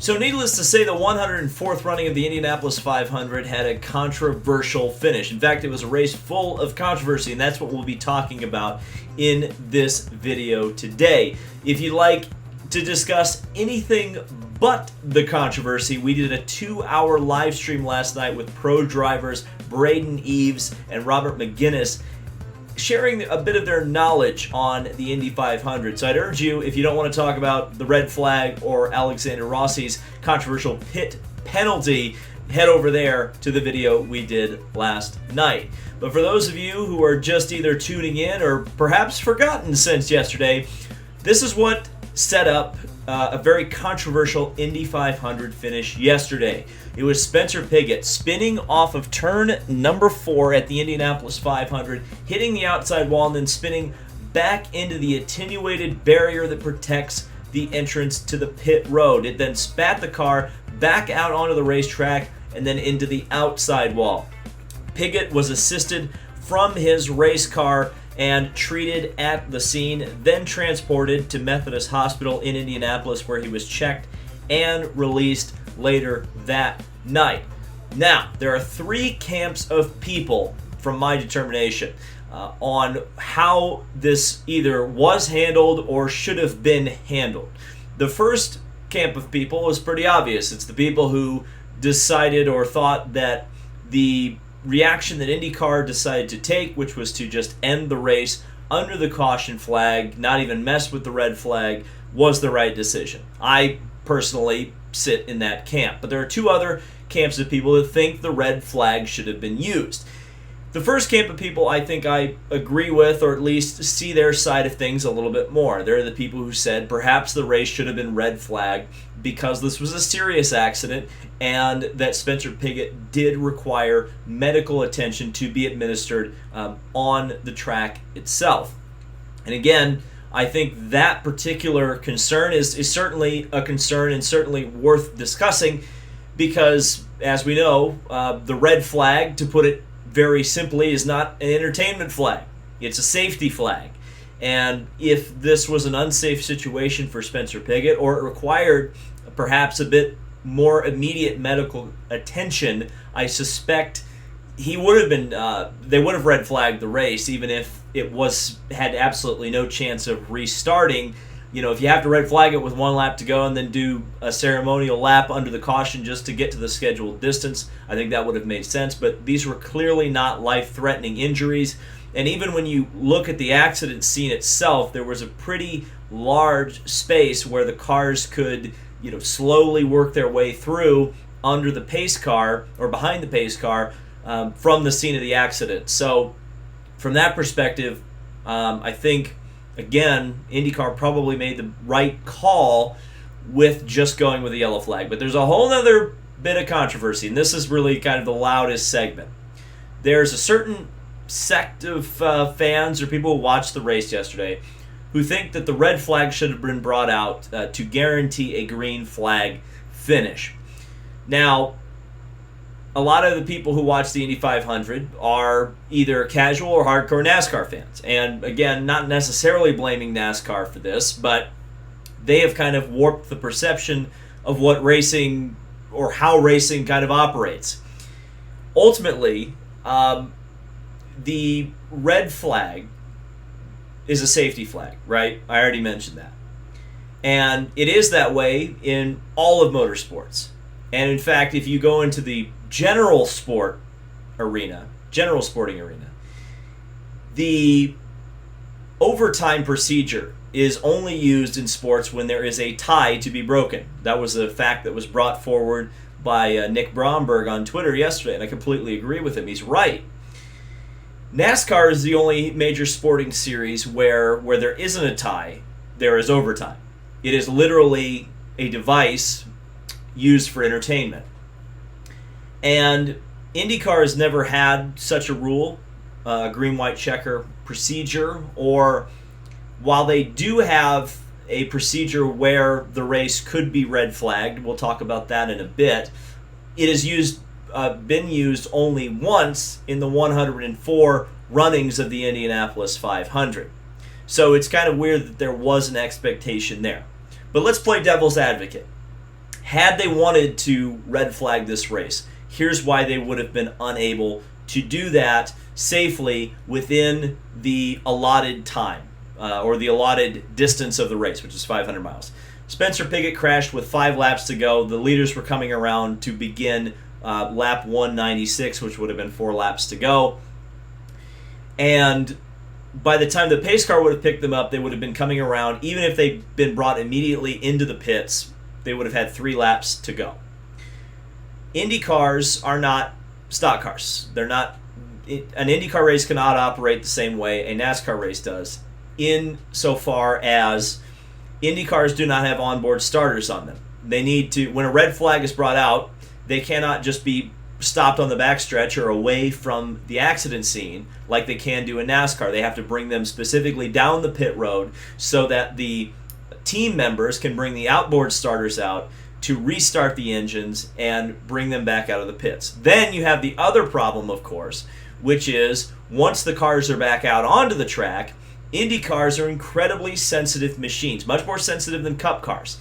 So needless to say, the 104th running of the Indianapolis 500 had a controversial finish. In fact, it was a race full of controversy, and that's what we'll be talking about in this video today. If you'd like to discuss anything but the controversy, we did a 2-hour live stream last night with pro drivers Braden Eves and Robert McGinnis, sharing a bit of their knowledge on the Indy 500. So I'd urge you, if you don't want to talk about the red flag or Alexander Rossi's controversial pit penalty, head over there to the video we did last night. But for those of you who are just either tuning in or perhaps forgotten since yesterday, this is what set up a very controversial Indy 500 finish yesterday. It was Spencer Pigot spinning off of turn number 4 at the Indianapolis 500, hitting the outside wall and then spinning back into the attenuated barrier that protects the entrance to the pit road. It then spat the car back out onto the racetrack and then into the outside wall. Pigot was assisted from his race car and treated at the scene, then transported to Methodist Hospital in Indianapolis, where he was checked and released later that night. Now, there are 3 camps of people, from my determination, on how this either was handled or should have been handled. The first camp of people is pretty obvious. It's the people who decided or thought that the reaction that IndyCar decided to take, which was to just end the race under the caution flag, not even mess with the red flag, was the right decision. I personally sit in that camp. But there are 2 other camps of people that think the red flag should have been used. The first camp of people I think I agree with, or at least see their side of things a little bit more. They're the people who said perhaps the race should have been red flagged because this was a serious accident and that Spencer Pigot did require medical attention to be administered on the track itself. And again, I think that particular concern is certainly a concern and certainly worth discussing because, as we know, the red flag, to put it very simply, is not an entertainment flag. It's a safety flag. And if this was an unsafe situation for Spencer Pigot, or it required perhaps a bit more immediate medical attention, I suspect he would have been, they would have red flagged the race, even if it had absolutely no chance of restarting. You know, if you have to red flag it with 1 lap to go and then do a ceremonial lap under the caution just to get to the scheduled distance, I think that would have made sense. But these were clearly not life-threatening injuries. And even when you look at the accident scene itself, there was a pretty large space where the cars could, slowly work their way through under the pace car or behind the pace car from the scene of the accident. So from that perspective, I think, again, IndyCar probably made the right call with just going with the yellow flag. But there's a whole other bit of controversy, and this is really kind of the loudest segment. There's a certain sect of fans or people who watched the race yesterday who think that the red flag should have been brought out to guarantee a green flag finish. Now, a lot of the people who watch the Indy 500 are either casual or hardcore NASCAR fans. And again, not necessarily blaming NASCAR for this, but they have kind of warped the perception of what racing or how racing kind of operates. Ultimately, the red flag is a safety flag, right? I already mentioned that. And it is that way in all of motorsports. And in fact, if you go into the general sporting arena, the overtime procedure is only used in sports when there is a tie to be broken. That was a fact that was brought forward by Nick Bromberg on Twitter yesterday, and I completely agree with him. He's right. NASCAR is the only major sporting series where there isn't a tie, there is overtime. It is literally a device used for entertainment. And IndyCar has never had such a rule, green, white checker procedure, or while they do have a procedure where the race could be red flagged, we'll talk about that in a bit, it has been used only once in the 104 runnings of the Indianapolis 500. So it's kind of weird that there was an expectation there. But let's play devil's advocate. Had they wanted to red flag this race, here's why they would have been unable to do that safely within the allotted time or the allotted distance of the race, which is 500 miles. Spencer Pigot crashed with 5 laps to go. The leaders were coming around to begin lap 196, which would have been 4 laps to go. And by the time the pace car would have picked them up, they would have been coming around. Even if they'd been brought immediately into the pits, they would have had 3 laps to go. Indy cars are not stock cars. They're not. An IndyCar race cannot operate the same way a NASCAR race does, insofar as Indy cars do not have onboard starters on them. They need to, when a red flag is brought out, they cannot just be stopped on the backstretch or away from the accident scene like they can do in NASCAR. They have to bring them specifically down the pit road so that the team members can bring the outboard starters out to restart the engines and bring them back out of the pits. Then you have the other problem, of course, which is once the cars are back out onto the track, Indy cars are incredibly sensitive machines, much more sensitive than Cup cars.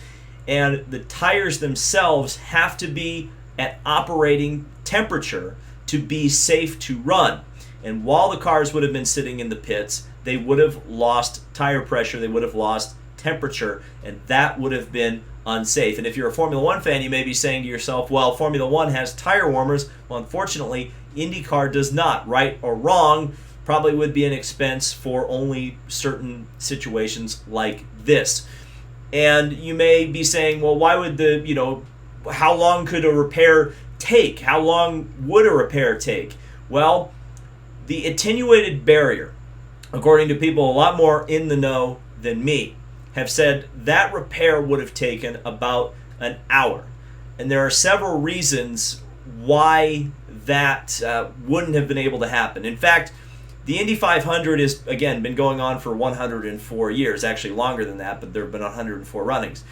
And the tires themselves have to be at operating temperature to be safe to run. And while the cars would have been sitting in the pits, they would have lost tire pressure, they would have lost temperature, and that would have been unsafe. And if you're a Formula One fan, you may be saying to yourself, well, Formula One has tire warmers. Well, unfortunately, IndyCar does not. Right or wrong, probably would be an expense for only certain situations like this. And you may be saying, well, why would how long could a repair take? How long would a repair take? Well, the attenuated barrier, according to people a lot more in the know than me, have said that repair would have taken about an hour. And there are several reasons why that wouldn't have been able to happen. In fact, the Indy 500 has, again, been going on for 104 years, actually longer than that, but there have been 104 runnings.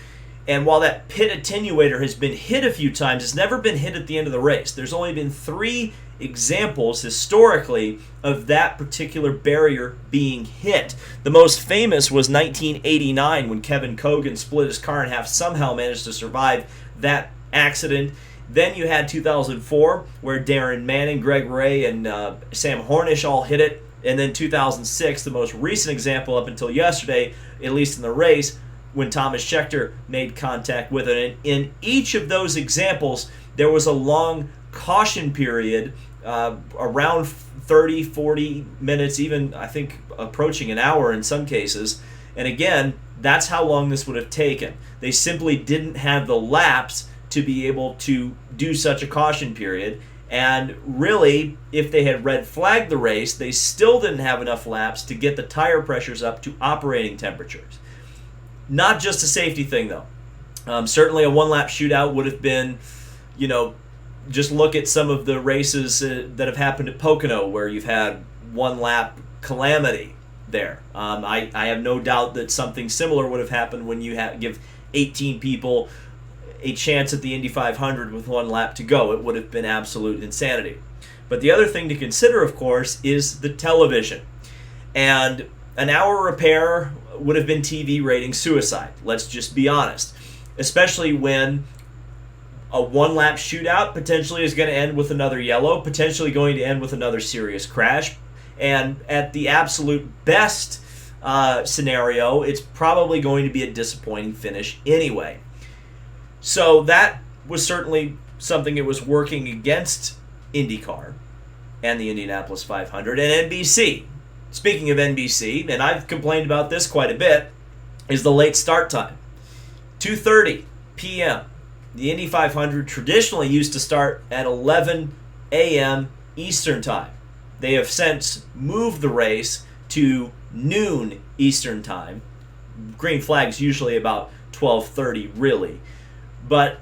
And while that pit attenuator has been hit a few times, it's never been hit at the end of the race. There's only been 3 examples historically of that particular barrier being hit. The most famous was 1989 when Kevin Cogan split his car in half, somehow managed to survive that accident. Then you had 2004 where Darren Manning, Greg Ray, and Sam Hornish all hit it. And then 2006, the most recent example up until yesterday, at least in the race, when Thomas Scheckter made contact with it. And in each of those examples, there was a long caution period, around 30, 40 minutes, even I think approaching an hour in some cases. And again, that's how long this would have taken. They simply didn't have the laps to be able to do such a caution period. And really, if they had red flagged the race, they still didn't have enough laps to get the tire pressures up to operating temperatures. Not just a safety thing, though. Certainly a one-lap shootout would have been, just look at some of the races that have happened at Pocono where you've had one-lap calamity there. I have no doubt that something similar would have happened when you give 18 people a chance at the Indy 500 with 1 lap to go. It would have been absolute insanity. But the other thing to consider, of course, is the television. And an hour repair would have been TV rating suicide. Let's just be honest. Especially when a 1-lap shootout potentially is going to end with another yellow, potentially going to end with another serious crash. And at the absolute best scenario, it's probably going to be a disappointing finish anyway. So that was certainly something that was working against IndyCar and the Indianapolis 500 and NBC. Speaking of NBC, and I've complained about this quite a bit, is the late start time. 2:30 p.m. The Indy 500 traditionally used to start at 11 a.m. Eastern time. They have since moved the race to noon Eastern time. Green flag's usually about 12:30, really. But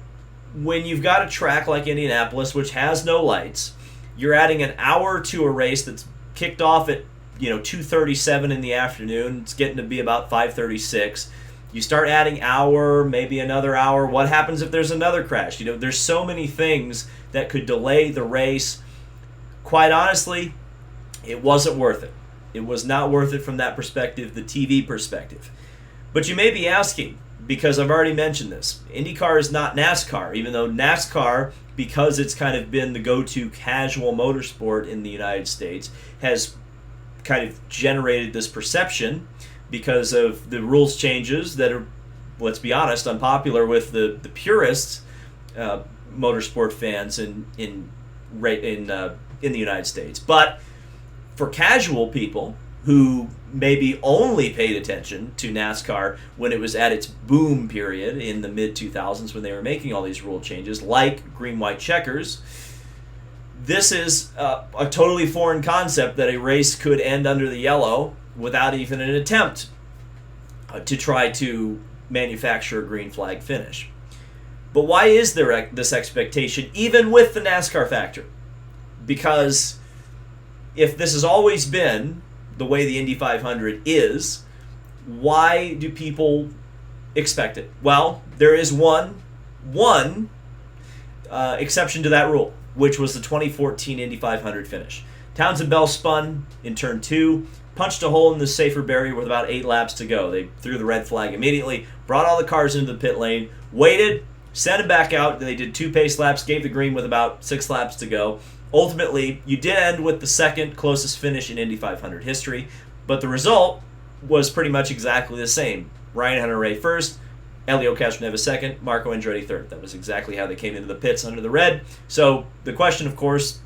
when you've got a track like Indianapolis, which has no lights, you're adding an hour to a race that's kicked off at 2:37 in the afternoon. It's getting to be about 5:36. You start adding hour, maybe another hour. What happens if there's another crash? There's so many things that could delay the race. Quite honestly, it wasn't worth it. It was not worth it from that perspective, the TV perspective. But you may be asking, because I've already mentioned this. IndyCar is not NASCAR, even though NASCAR, because it's kind of been the go-to casual motorsport in the United States, has kind of generated this perception because of the rules changes that are, let's be honest, unpopular with the purists, motorsport fans in the United States. But for casual people who maybe only paid attention to NASCAR when it was at its boom period in the mid-2000s when they were making all these rule changes, like green-white checkers, this is a totally foreign concept that a race could end under the yellow without even an attempt to try to manufacture a green flag finish. But why is there this expectation, even with the NASCAR factor? Because if this has always been the way the Indy 500 is, why do people expect it? Well, there is one exception to that rule, which was the 2014 Indy 500 finish. Townsend Bell spun in turn 2, punched a hole in the safer barrier with about 8 laps to go. They threw the red flag immediately, brought all the cars into the pit lane, waited, sent them back out. They did 2 pace laps, gave the green with about 6 laps to go. Ultimately, you did end with the second closest finish in Indy 500 history, but the result was pretty much exactly the same. Ryan Hunter-Reay first, Elio Castroneves second, Marco Andretti third. That was exactly how they came into the pits under the red. So the question, of course,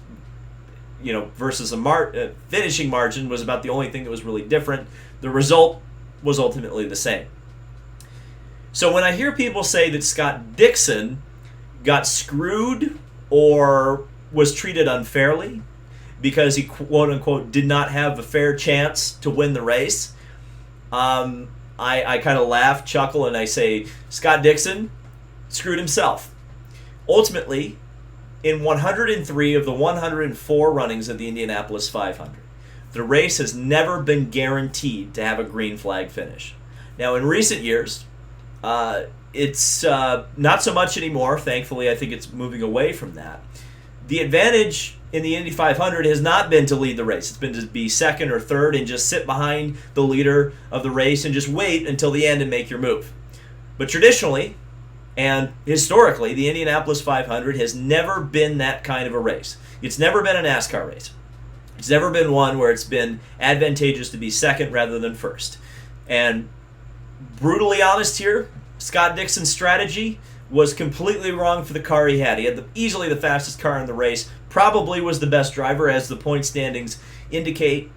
versus a finishing margin was about the only thing that was really different. The result was ultimately the same. So when I hear people say that Scott Dixon got screwed or was treated unfairly because he quote-unquote did not have a fair chance to win the race, I kind of laugh, chuckle, and I say Scott Dixon screwed himself. Ultimately, in 103 of the 104 runnings of the Indianapolis 500, the race has never been guaranteed to have a green flag finish. Now, in recent years, it's not so much anymore. Thankfully, I think it's moving away from that. The advantage in the Indy 500 has not been to lead the race. It's been to be second or third and just sit behind the leader of the race and just wait until the end and make your move. But traditionally and historically, the Indianapolis 500 has never been that kind of a race. It's never been a NASCAR race. It's never been one where it's been advantageous to be second rather than first. And brutally honest here, Scott Dixon's strategy was completely wrong for the car he had. He had easily the fastest car in the race, probably was the best driver, as the point standings indicate.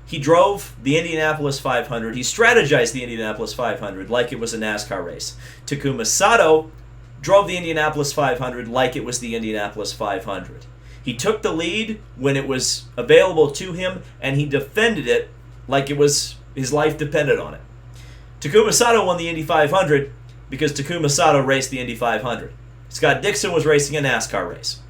He drove the Indianapolis 500. He strategized the Indianapolis 500 like it was a NASCAR race. Takuma Sato drove the Indianapolis 500 like it was the Indianapolis 500. He took the lead when it was available to him, and he defended it like it was his life depended on it. Takuma Sato won the Indy 500 because Takuma Sato raced the Indy 500. Scott Dixon was racing a NASCAR race.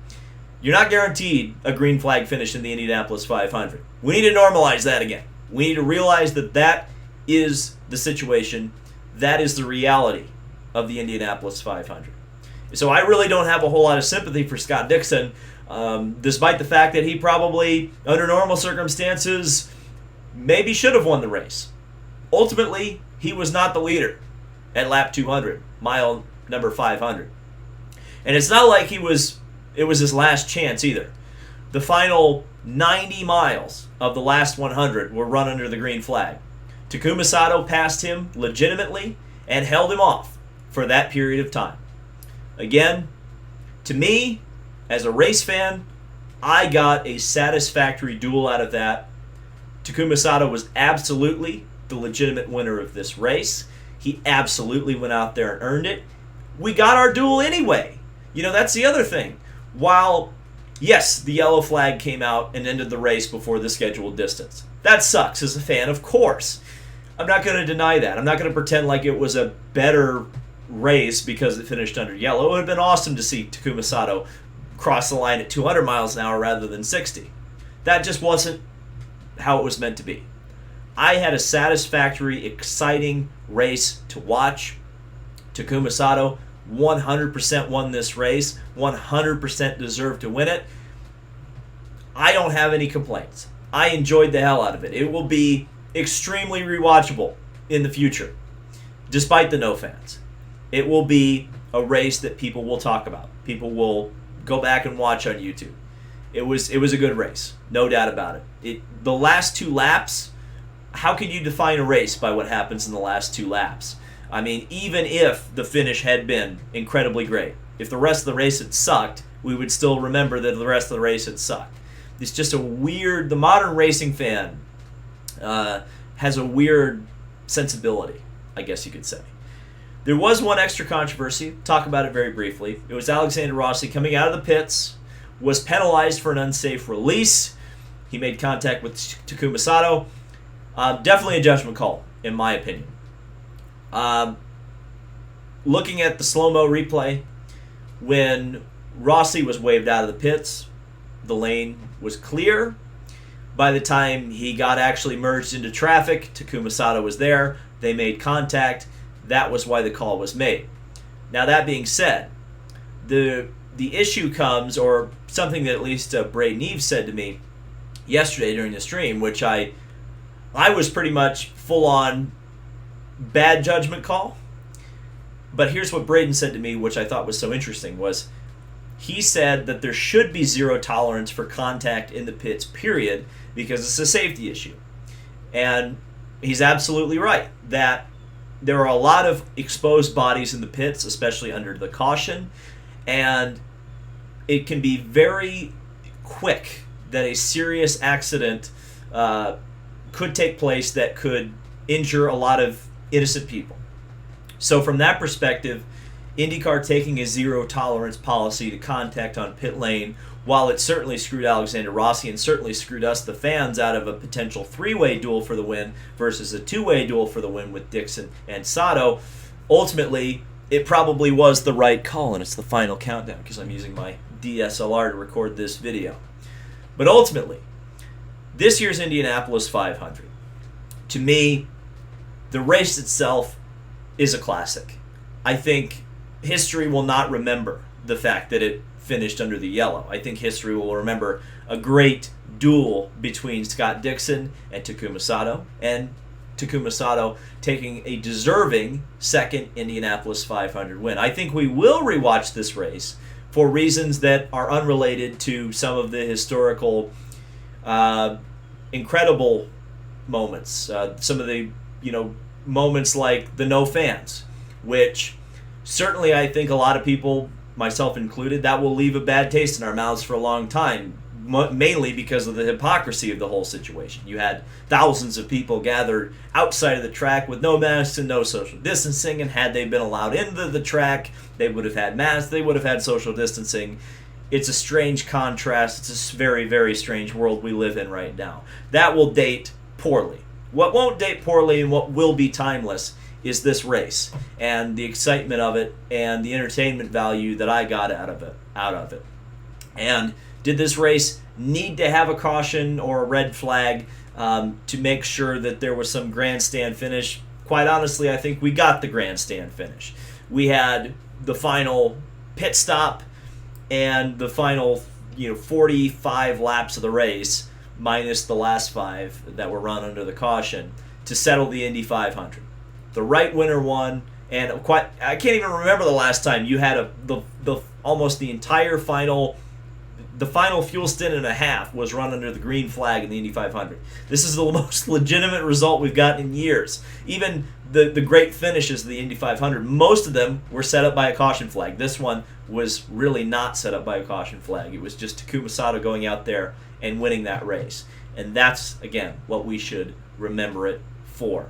You're not guaranteed a green flag finish in the Indianapolis 500. We need to normalize that again. We need to realize that that is the situation. That is the reality of the Indianapolis 500. So I really don't have a whole lot of sympathy for Scott Dixon, despite the fact that he probably, under normal circumstances, maybe should have won the race. Ultimately, he was not the leader at lap 200, mile number 500. And it's not like it was his last chance either. The final 90 miles of the last 100 were run under the green flag. Takuma Sato passed him legitimately and held him off for that period of time. Again, to me, as a race fan, I got a satisfactory duel out of that. Takuma Sato was absolutely the legitimate winner of this race. He absolutely went out there and earned it. We got our duel anyway. That's the other thing. While, yes, the yellow flag came out and ended the race before the scheduled distance. That sucks as a fan, of course. I'm not going to deny that. I'm not going to pretend like it was a better race because it finished under yellow. It would have been awesome to see Takuma Sato cross the line at 200 miles an hour rather than 60. That just wasn't how it was meant to be. I had a satisfactory, exciting race to watch. Takuma Sato 100% won this race, 100% deserved to win it. I don't have any complaints. I enjoyed the hell out of it. It will be extremely rewatchable in the future. despite the no fans. It will be a race that people will talk about. People will go back and watch on YouTube. It was a good race, no doubt about it. The last 2 laps, how can you define a race by what happens in the last 2 laps? I mean, even if the finish had been incredibly great, if the rest of the race had sucked, we would still remember that the rest of the race had sucked. It's just the modern racing fan has a weird sensibility, I guess you could say. There was one extra controversy. Talk about it very briefly. It was Alexander Rossi coming out of the pits, was penalized for an unsafe release. He made contact with Takuma Sato. Definitely a judgment call, in my opinion. Looking at the slow-mo replay, when Rossi was waved out of the pits, the lane was clear. By the time he got actually merged into traffic, Takuma Sato was there. They made contact. That was why the call was made. Now, that being said, the issue comes, or something that at least Braden Eves said to me yesterday during the stream, which I was pretty much full-on bad judgment call. But here's what Braden said to me, which I thought was so interesting, was he said that there should be 0 tolerance for contact in the pits, period, because it's a safety issue. And he's absolutely right that there are a lot of exposed bodies in the pits, especially under the caution, and it can be very quick that a serious accident could take place that could injure a lot of innocent people. So from that perspective, IndyCar taking a 0 tolerance policy to contact on pit lane, while it certainly screwed Alexander Rossi and certainly screwed us, the fans, out of a potential 3-way duel for the win versus a 2-way duel for the win with Dixon and Sato, ultimately, it probably was the right call, and it's the final countdown because I'm using my DSLR to record this video. But ultimately, this year's Indianapolis 500, to me, the race itself is a classic. I think history will not remember the fact that it finished under the yellow. I think history will remember a great duel between Scott Dixon and Takuma Sato, and Takuma Sato taking a deserving second Indianapolis 500 win. I think we will rewatch this race for reasons that are unrelated to some of the historical incredible moments. Some of the moments like the no fans, which certainly I think a lot of people, myself included, that will leave a bad taste in our mouths for a long time, mainly because of the hypocrisy of the whole situation. You had thousands of people gathered outside of the track with no masks and no social distancing, and had they been allowed into the track, they would have had masks, they would have had social distancing. It's a strange contrast. It's a very, very strange world we live in right now. That will date poorly. What won't date poorly and what will be timeless is this race and the excitement of it and the entertainment value that I got out of it. And did this race need to have a caution or a red flag to make sure that there was some grandstand finish? Quite honestly, I think we got the grandstand finish. We had the final pit stop and the final 45 laps of the race, minus the last 5 that were run under the caution, to settle the Indy 500. The right winner won, and I can't even remember the last time you had almost the entire final fuel stint and a half was run under the green flag in the Indy 500. This is the most legitimate result we've gotten in years. Even the great finishes of the Indy 500, most of them were set up by a caution flag. This one was really not set up by a caution flag. It was just Takuma Sato going out there and winning that race. And that's, again, what we should remember it for.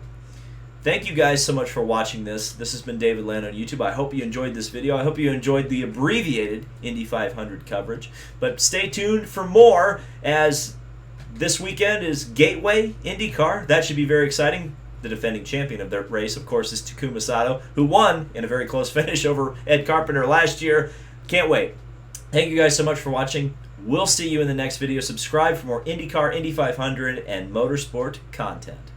Thank you guys so much for watching this. This has been David Land on YouTube. I hope you enjoyed this video. I hope you enjoyed the abbreviated Indy 500 coverage. But stay tuned for more, as this weekend is Gateway IndyCar. That should be very exciting. The defending champion of their race, of course, is Takuma Sato, who won in a very close finish over Ed Carpenter last year. Can't wait. Thank you guys so much for watching. We'll see you in the next video. Subscribe for more IndyCar, Indy 500, and motorsport content.